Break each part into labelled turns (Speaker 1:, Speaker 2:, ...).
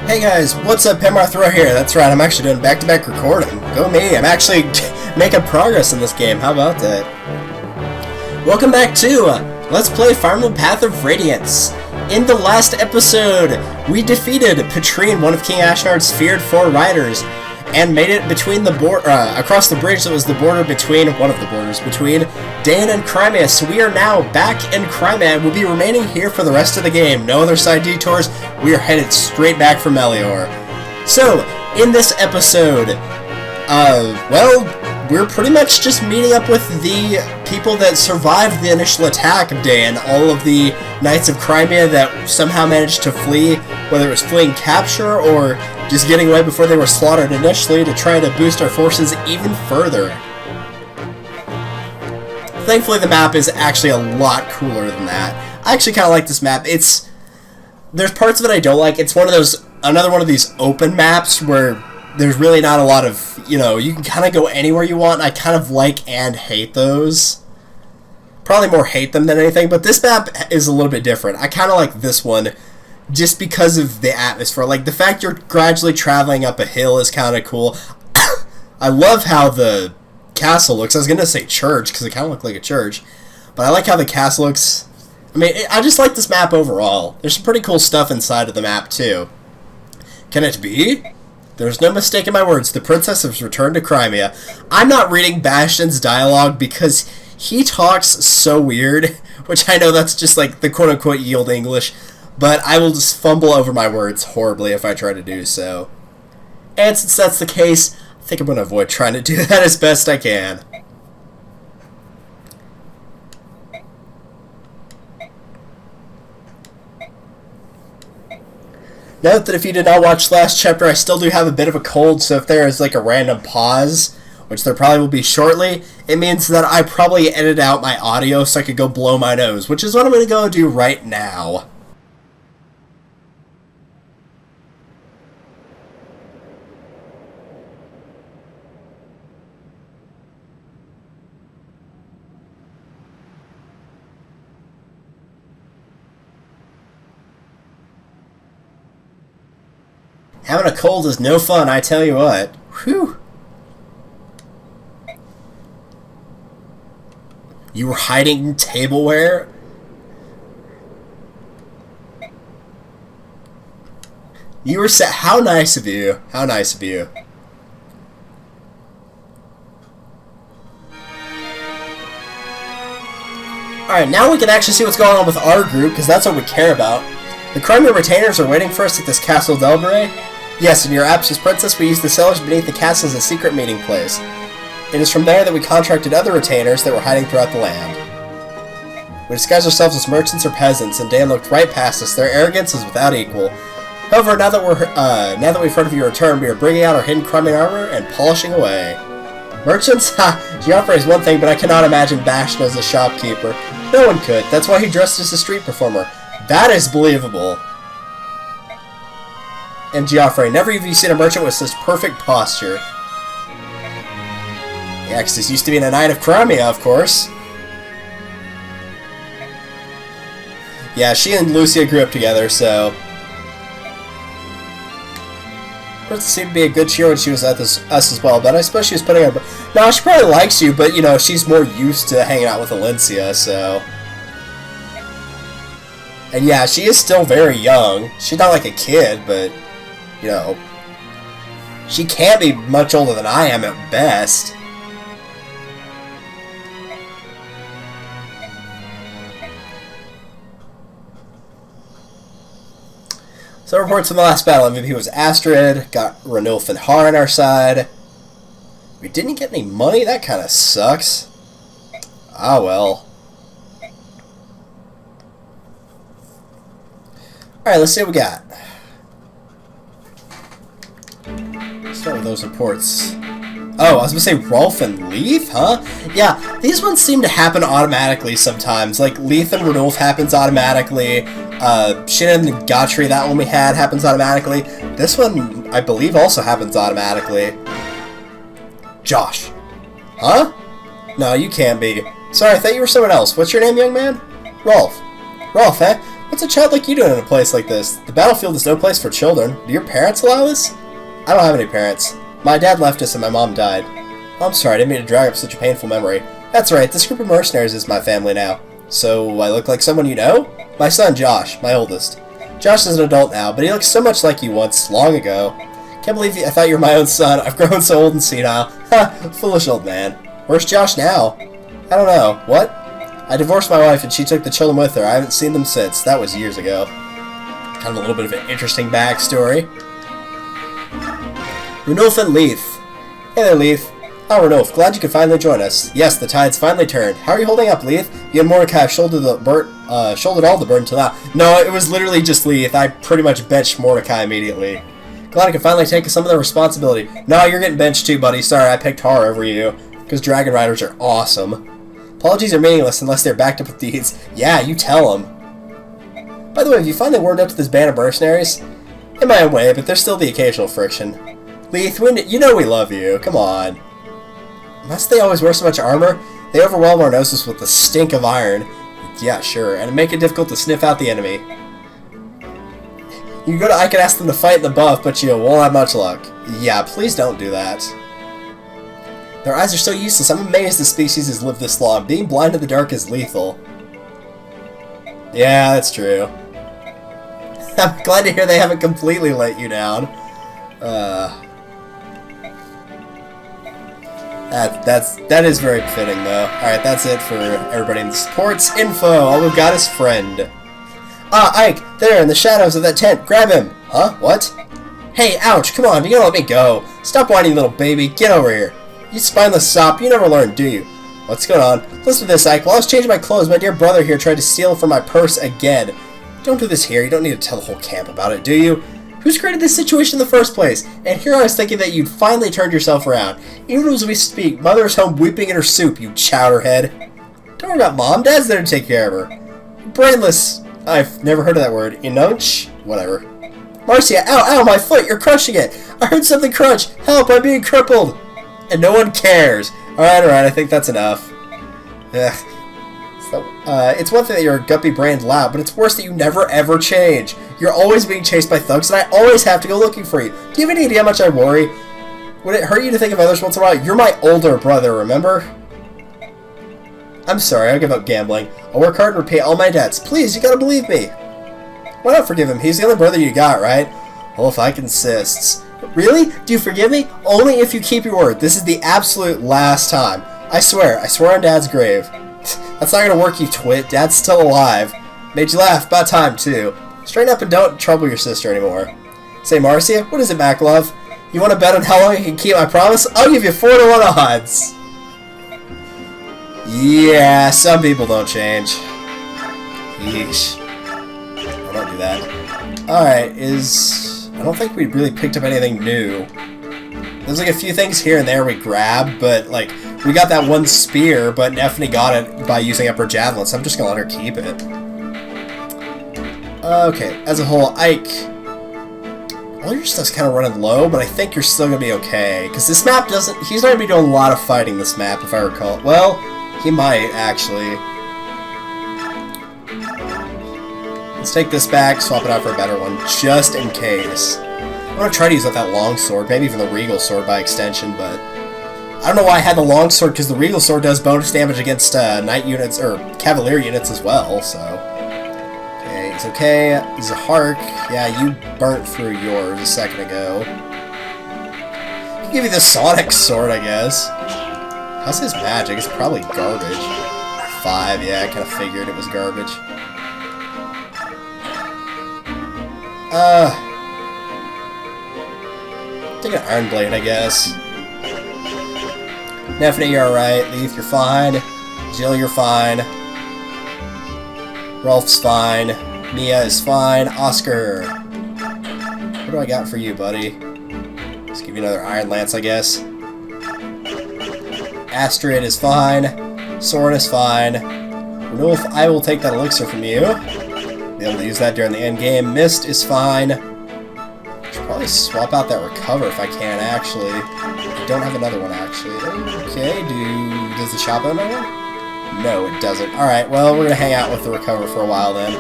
Speaker 1: Hey guys, what's up? Throw here. That's right, I'm actually doing back-to-back recording. Go me, I'm actually making progress in this game. How about that? Welcome back to Let's Play Fire Emblem Path of Radiance. In the last episode, we defeated Petrine, one of King Ashnard's feared four riders, and made it between the across the bridge that was the border between, one of the borders between Dain and Crimea. So we are now back in Crimea and we'll be remaining here for the rest of the game. No other side detours. We are headed straight back for Melior. So, in this episode, well, we're pretty much just meeting up with the people that survived the initial attack of Dain, all of the Knights of Crimea that somehow managed to flee, whether it was fleeing capture or just getting away before they were slaughtered initially, to try to boost our forces even further. Thankfully, the map is actually a lot cooler than that. I actually kind of like this map. There's parts of it I don't like. It's another one of these open maps where there's really not a lot of, you can kind of go anywhere you want. I kind of like and hate those. Probably more hate them than anything, but this map is a little bit different. I kind of like this one just because of the atmosphere. Like, the fact you're gradually traveling up a hill is kind of cool. I love how the castle looks. I was going to say church, because it kind of looked like a church. But I like how the castle looks. I mean, I just like this map overall. There's some pretty cool stuff inside of the map, too. Can it be? There's no mistake in my words. The princess has returned to Crimea. I'm not reading Bastion's dialogue because he talks so weird, which I know that's just like the quote-unquote yield English, but I will just fumble over my words horribly if I try to do so. And since that's the case, I think I'm going to avoid trying to do that as best I can. Note that if you did not watch last chapter, I still do have a bit of a cold, so if there is like a random pause, which there probably will be shortly, it means that I probably edited out my audio so I could go blow my nose, which is what I'm going to go do right now. Having a cold is no fun, I tell you what. Whew. You were hiding tableware? You were how nice of you. How nice of you. Alright, now we can actually see what's going on with our group, because that's what we care about. The Crimea retainers are waiting for us at this Castle Delbray. Yes, in your absence, Princess, we use the cellars beneath the castle as a secret meeting place. It is from there that we contracted other retainers that were hiding throughout the land. We disguised ourselves as merchants or peasants, and Dain looked right past us. Their arrogance is without equal. However, now that we've heard of your return, we are bringing out our hidden Crimean armor and polishing away. Merchants? Ha! Geoffrey is one thing, but I cannot imagine Bastion as a shopkeeper. No one could. That's why he dressed as a street performer. That is believable. And Geoffrey, never have you seen a merchant with such perfect posture. Yeah, because this used to be a knight of Crimea, of course. Yeah, she and Lucia grew up together, so... Princess seemed to be a good cheer when she was at us as well, but I suppose she was putting her... No, she probably likes you, but, she's more used to hanging out with Alencia, so... And yeah, she is still very young. She's not like a kid, but... she can't be much older than I am at best. So reports from the last battle, MVP was Astrid, got Ranulf and Har on our side. We didn't get any money? That kind of sucks. Ah well. Alright, let's see what we got. Start with those reports. Oh, I was going to say Rolf and Leith, huh? Yeah, these ones seem to happen automatically sometimes. Like, Leith and Ranulf happens automatically. Shin and Gotri, that one we had, happens automatically. This one, I believe, also happens automatically. Josh. Huh? No, you can't be. Sorry, I thought you were someone else. What's your name, young man? Rolf. Rolf, eh? What's a child like you doing in a place like this? The battlefield is no place for children. Do your parents allow this? I don't have any parents. My dad left us and my mom died. Oh, I'm sorry, I didn't mean to drag up such a painful memory. That's right, this group of mercenaries is my family now. So, I look like someone you know? My son, Josh, my oldest. Josh is an adult now, but he looks so much like you once, long ago. Can't believe I thought you were my own son. I've grown so old and senile. Ha, foolish old man. Where's Josh now? I don't know. What? I divorced my wife and she took the children with her. I haven't seen them since. That was years ago. Kind of a little bit of an interesting backstory. Ranulf and Leith. Hey there, Leith. Oh, Ranulf, glad you could finally join us. Yes, the tide's finally turned. How are you holding up, Leith? You and Mordecai have shouldered all the burden till now. No, it was literally just Leith. I pretty much benched Mordecai immediately. Glad I can finally take some of the responsibility. No, you're getting benched too, buddy. Sorry, I picked Har over you. Because Dragon Riders are awesome. Apologies are meaningless unless they're backed up with deeds. Yeah, you tell them. By the way, have you finally warmed up to this band of mercenaries? In my own way, but there's still the occasional friction. Leith, you know we love you. Come on. Must they always wear so much armor? They overwhelm our noses with the stink of iron. Yeah, sure, and make it difficult to sniff out the enemy. You can go to I can ask them to fight in the buff, but you won't have much luck. Yeah, please don't do that. Their eyes are so useless. I'm amazed the species has lived this long. Being blind in the dark is lethal. Yeah, that's true. I'm glad to hear they haven't completely let you down. That is very fitting, though. Alright, that's it for everybody in the sports info. All we've got is friend. Ah, Ike, there in the shadows of that tent. Grab him. Huh? What? Hey, ouch, come on, you gotta let me go. Stop whining, little baby. Get over here. You spineless sop, you never learn, do you? What's going on? Listen to this, Ike. While I was changing my clothes, my dear brother here tried to steal from my purse again. Don't do this here. You don't need to tell the whole camp about it, do you? Who's created this situation in the first place? And here I was thinking that you'd finally turned yourself around. Even as we speak, Mother's home weeping in her soup, you chowderhead. Don't worry about Mom. Dad's there to take care of her. Brainless. I've never heard of that word. Inunch? Whatever. Marcia, ow, my foot. You're crushing it. I heard something crunch. Help, I'm being crippled. And no one cares. Alright, I think that's enough. Ugh. It's one thing that you're a guppy-brained lout, but it's worse that you never ever change. You're always being chased by thugs, and I always have to go looking for you. Do you have any idea how much I worry? Would it hurt you to think of others once in a while? You're my older brother, remember? I'm sorry, I'll give up gambling. I'll work hard and repay all my debts. Please, you gotta believe me. Why not forgive him? He's the only brother you got, right? Well, if Ike insists. Really? Do you forgive me? Only if you keep your word. This is the absolute last time. I swear on Dad's grave. That's not gonna work, you twit. Dad's still alive. Made you laugh. About time, too. Straighten up and don't trouble your sister anymore. Say, Marcia, what is it, Mac Love? You want to bet on how long I can keep my promise? I'll give you 4-to-1 odds. Yeah, some people don't change. Yeesh. I don't do that. Alright, I don't think we really picked up anything new. There's like a few things here and there we grabbed, but like, we got that one spear, but Neffany got it by using up her javelin, so I'm just gonna let her keep it. Okay, as a whole, Ike, all your stuff's kind of running low, but I think you're still gonna be okay, because this map he's not gonna be doing a lot of fighting this map, if I recall. Well, he might, actually. Let's take this back, swap it out for a better one, just in case. I'm gonna try to use up that long sword, maybe even the regal sword by extension, but I don't know why I had the long sword, because the regal sword does bonus damage against knight units, or cavalier units as well, so. Okay, it's okay. Zahark, yeah, you burnt through yours a second ago. I'll give you the sonic sword, I guess. How's his magic? It's probably garbage. 5, yeah, I kind of figured it was garbage. Take an Iron Blade, I guess. Neffany, you're alright. Leith, you're fine. Jill, you're fine. Rolf's fine. Mia is fine. Oscar. What do I got for you, buddy? Just give you another Iron Lance, I guess. Astrid is fine. Soren is fine. Renulf, I will take that elixir from you. Be able to use that during the end game. Mist is fine. Should probably swap out that recover if I can, actually. I don't have another one, actually. Okay, does the shop have another one? No, it doesn't. Alright, well, we're gonna hang out with the recover for a while then.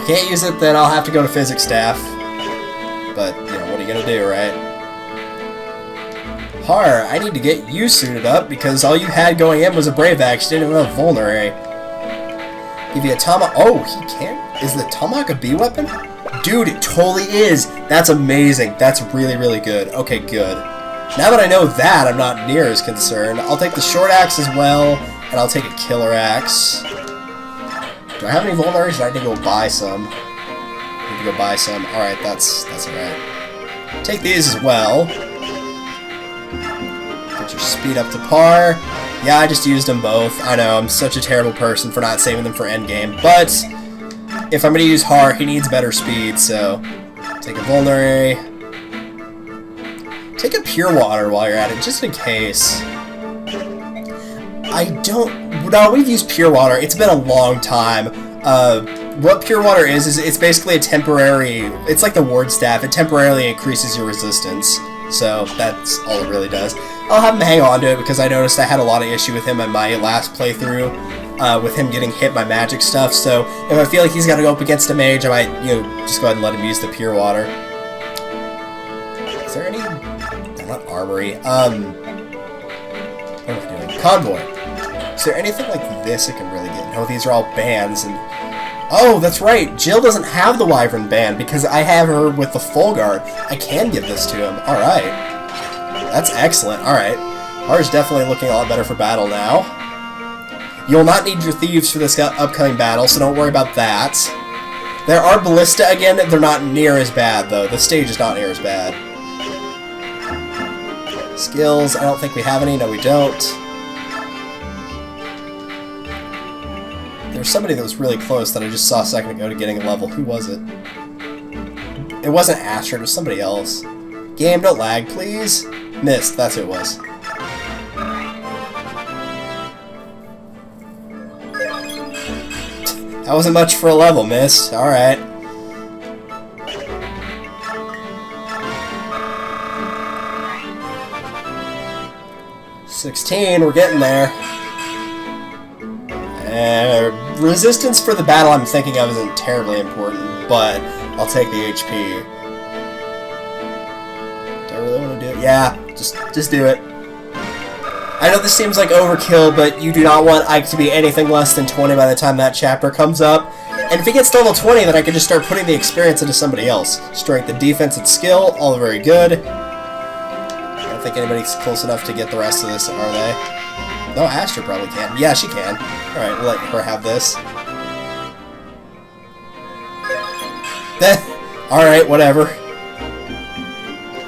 Speaker 1: If you can't use it, then I'll have to go to physics staff. But, you know, what are you gonna do, right? Har, I need to get you suited up, because all you had going in was a Brave Axe. You didn't even have Vulnerary. Give you a Tomahawk. Oh, he can't? Is the Tomahawk a B weapon? Dude, it totally is! That's amazing. That's really, really good. Okay, good. Now that I know that, I'm not near as concerned. I'll take the Short Axe as well, and I'll take a Killer Axe. Do I have any Vulneraries? I need to go buy some. I need to go buy some. Alright, that's alright. Take these as well. Get your speed up to par. Yeah, I just used them both. I know, I'm such a terrible person for not saving them for endgame, but if I'm going to use Har, he needs better speed, so take a Vulnerary. Take a Pure Water while you're at it, just in case. No, we've used Pure Water. It's been a long time. What Pure Water is it's basically a temporary... It's like the Ward Staff. It temporarily increases your resistance. So that's all it really does. I'll have him hang on to it because I noticed I had a lot of issue with him in my last playthrough. With him getting hit by magic stuff. So if I feel like he's got to go up against a mage, I might, just go ahead and let him use the Pure Water. Is there any... Not Armory. What am I doing? Convoy. Is there anything like this I can really get? No, these are all bands, and... Oh, that's right! Jill doesn't have the Wyvern band, because I have her with the Full Guard. I can give this to him. Alright. That's excellent. Alright. Har's definitely looking a lot better for battle now. You'll not need your Thieves for this upcoming battle, so don't worry about that. There are Ballista again. They're not near as bad, though. The stage is not near as bad. Skills, I don't think we have any. No, we don't. There's somebody that was really close that I just saw a second ago to getting a level. Who was it? It wasn't Astrid, it was somebody else. Game, don't lag, please. Missed, that's who it was. That wasn't much for a level, Missed. Alright. $16, we're getting there. Resistance for the battle I'm thinking of isn't terribly important, but I'll take the HP. Do I really want to do it? Yeah, just do it. I know this seems like overkill, but you do not want Ike to be anything less than 20 by the time that chapter comes up. And if he gets to level 20, then I can just start putting the experience into somebody else. Strength and defense and skill, all very good. I don't think anybody's close enough to get the rest of this, are they? No, Astra probably can. Yeah, she can. Alright, we'll let her have this. Alright, whatever.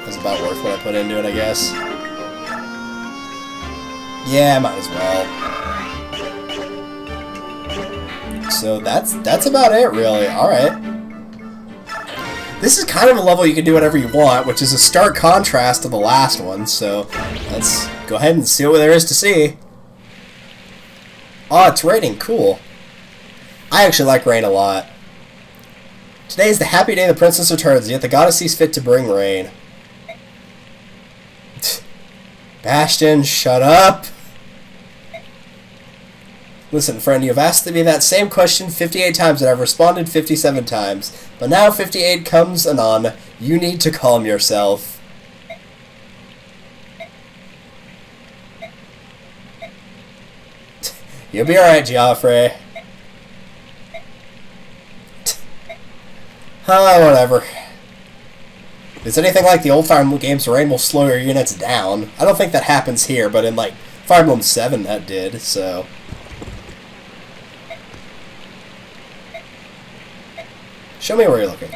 Speaker 1: That's about worth what I put into it, I guess. Yeah, might as well. So that's about it, really. Alright. This is kind of a level you can do whatever you want, which is a stark contrast to the last one, so let's go ahead and see what there is to see. Oh, it's raining. Cool. I actually like rain a lot. Today is the happy day the princess returns, yet the goddess sees fit to bring rain. Bastion, shut up! Listen, friend, you have asked me that same question 58 times and I've responded 57 times. But now 58 comes anon. You need to calm yourself. You'll be alright, Geoffrey. Whatever. If it's anything like the old Fire Emblem games, rain will slow your units down. I don't think that happens here, but in, like, Fire Emblem 7 that did, so... Show me where you're looking.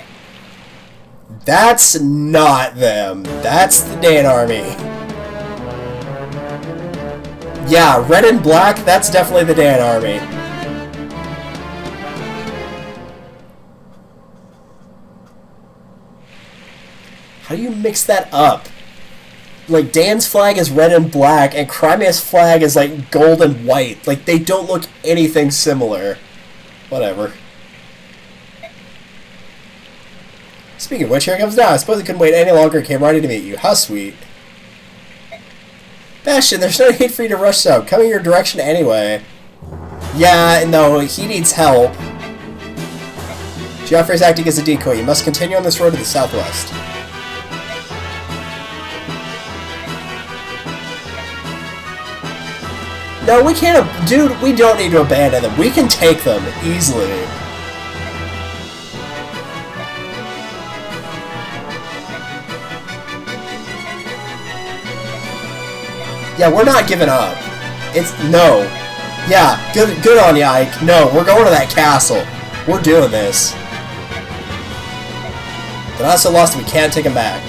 Speaker 1: That's not them. That's the Dan Army. Yeah, red and black, that's definitely the Dan Army. How do you mix that up? Like, Dan's flag is red and black, and Crimea's flag is, like, gold and white. Like, they don't look anything similar. Whatever. Speaking of which, here it comes now. I suppose it couldn't wait any longer and came ready to meet you. How sweet. Bastion, there's no need for you to rush out. Coming your direction anyway. Yeah, no, he needs help. Joffrey's acting as a decoy. You must continue on this road to the southwest. No, we can't... Dude, we don't need to abandon them. We can take them easily. Yeah, we're not giving up. It's... No. Yeah, good on you, Ike. No, we're going to that castle. We're doing this. They're not so lost that we can't take them back.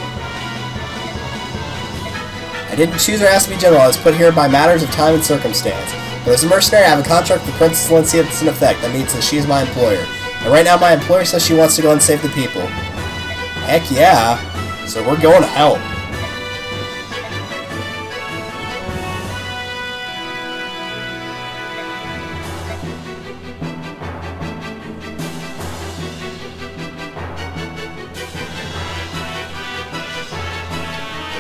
Speaker 1: I didn't choose or ask to be general. I was put here by matters of time and circumstance. But as a mercenary, I have a contract with Princess Valencia that's in effect. That means that she is my employer. And right now, my employer says she wants to go and save the people. Heck yeah. So we're going to help.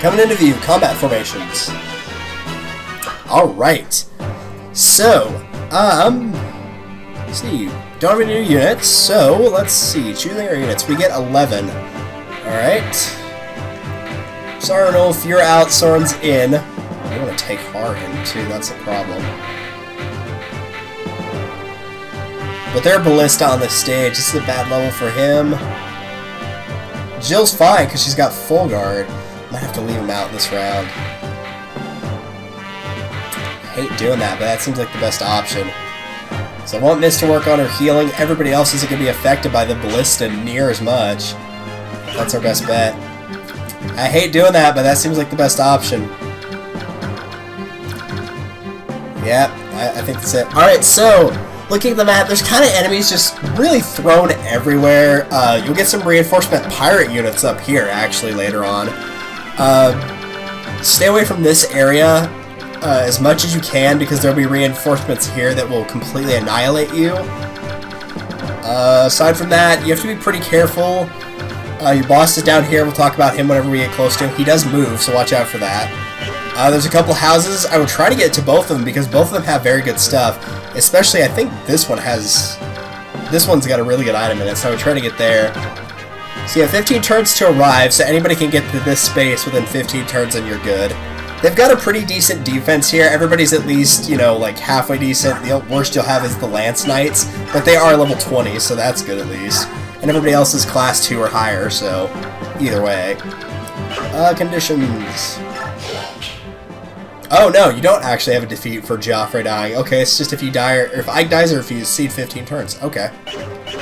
Speaker 1: Coming into view, combat formations. Alright. So, let's see. Don't have any new units, so let's see. Choosing our units. We get 11. Alright. Sorry, if you're out, Soren's in. I want to take Har in too, that's a problem. But they're ballista on the stage. This is a bad level for him. Jill's fine because she's got full guard. Might have to leave him out this round. I hate doing that, but that seems like the best option. So I want Miss to work on her healing. Everybody else isn't going to be affected by the ballista near as much. That's our best bet. I hate doing that, but that seems like the best option. Yep, I think that's it. Alright, so, looking at the map, there's kind of enemies just really thrown everywhere. You'll get some reinforcement pirate units up here, actually, later on. Stay away from this area as much as you can because there'll be reinforcements here that will completely annihilate you. Aside from that, you have to be pretty careful. Your boss is down here. We'll talk about him whenever we get close to him. He does move, so watch out for that. There's a couple houses. I would try to get to both of them because both of them have very good stuff. Especially, I think this one has... This one's got a really good item in it, so I would try to get there. So you have 15 turns to arrive, so anybody can get to this space within 15 turns and you're good. They've got a pretty decent defense here. Everybody's at least, you know, like halfway decent. The worst you'll have is the Lance Knights, but they are level 20, so that's good at least. And everybody else is class 2 or higher, so either way. Conditions. Oh no, you don't actually have a defeat for Joffrey dying. Okay, it's just if you die, or if Ike dies or if you exceed 15 turns. Okay.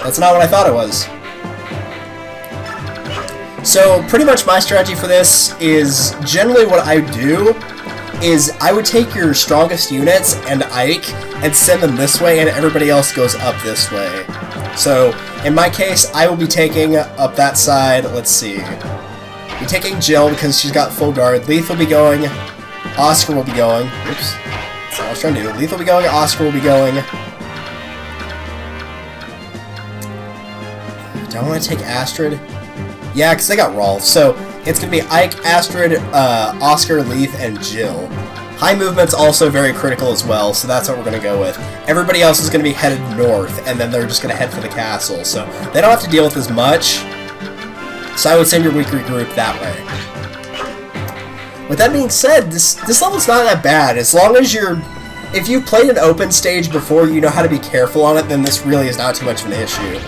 Speaker 1: That's not what I thought it was. So, pretty much my strategy for this is, generally what I do is I would take your strongest units and Ike and send them this way and everybody else goes up this way. So, in my case, I will be taking up that side, let's see. Be taking Jill because she's got full guard. Leith will be going, Oscar will be going. Oops, that's what I was trying to do. Leith will be going, Oscar will be going. Do I want to take Astrid? Yeah, because they got Rolf. So, it's going to be Ike, Astrid, Oscar, Leith, and Jill. High movement's also very critical as well, so that's what we're going to go with. Everybody else is going to be headed north, and then they're just going to head for the castle. So, they don't have to deal with as much. So I would send your weaker group that way. With that being said, this level's not that bad. As long as you're... If you've played an open stage before, you know how to be careful on it, then this really is not too much of an issue.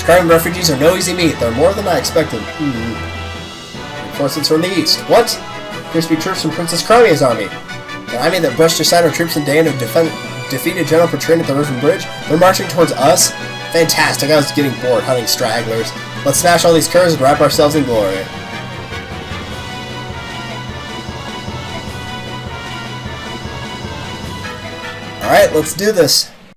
Speaker 1: Crimea refugees are no easy meat. They're more than I expected. Reinforcements from the east. What? Appears to be troops from Princess Crimea's army. The army that brushed aside our troops in day and have defeated General Petrain at the River Bridge. They're marching towards us? Fantastic. I was getting bored hunting stragglers. Let's smash all these curs and wrap ourselves in glory. Alright, let's do this.